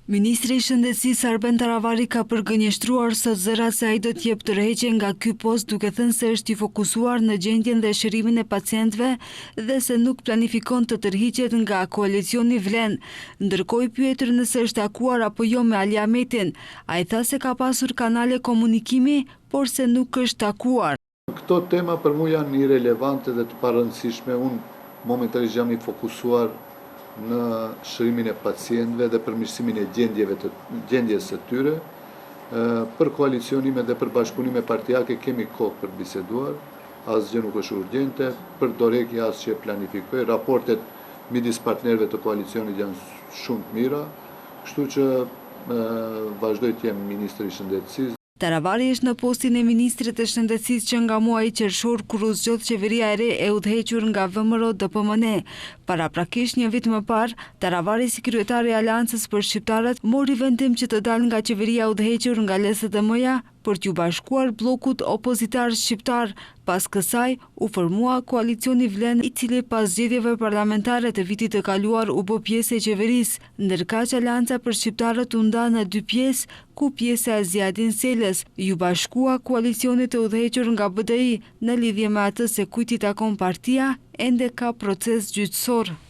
Ministri i Shëndetësisë Arben Taravari ka përgënjeshtruar sot zërat se ai do të jep tërheqje nga ky post, duke thënë se është i fokusuar në gjendjen dhe shërimin e pacientëve dhe se nuk planifikon të tërhiqet nga koalicioni Vlen. Ndërkohë i pyetur nëse është takuar apo jo me Ali Ahmetin, ai tha se ka pasur kanale komunikimi, por se nuk është takuar. Këto tema për mua janë irelevante dhe të parëndësishme. Unë momentalisht jam i fokusuar në shërimin e pacientëve dhe përmirësimin e gjendjes së tyre. Për koalicionime dhe për bashkëpunime partijake kemi kohë për biseduar, asgjë nuk është urgjente, për dorëheqje asgjë planifikoj. Raportet midis partnerëve të koalicionit janë shumë të mira, kështu që vazhdoj të jem ministri i Shëndetësisë. Taravari është në postin e ministrit të Shëndetësisë që nga muaji qershor, kur u zgjodh qeveria e re e udhëhequr nga VMRO-DPMN. Paraprakisht një vit më parë, Taravari si kryetari i Aleancës për shqiptarët mori vendim që të dalë nga qeveria udhëhequr nga LSDM-ja për t'u bashkuar bllokut opozitar shqiptar. Pas kësaj u formua koalicioni Vlen, i cili pas zgjedhjeve parlamentare të vitit të kaluar u bë pjesë e qeverisë, ndërkaq Aleanca për shqiptarët u nda në dy pjesë, ku pjesa e Zjadin Selës ju bashkua koalicionit të udhëhequr nga BDI. Në lidhje me atë se kujt i takon partia, ende ka proces gjyqësor.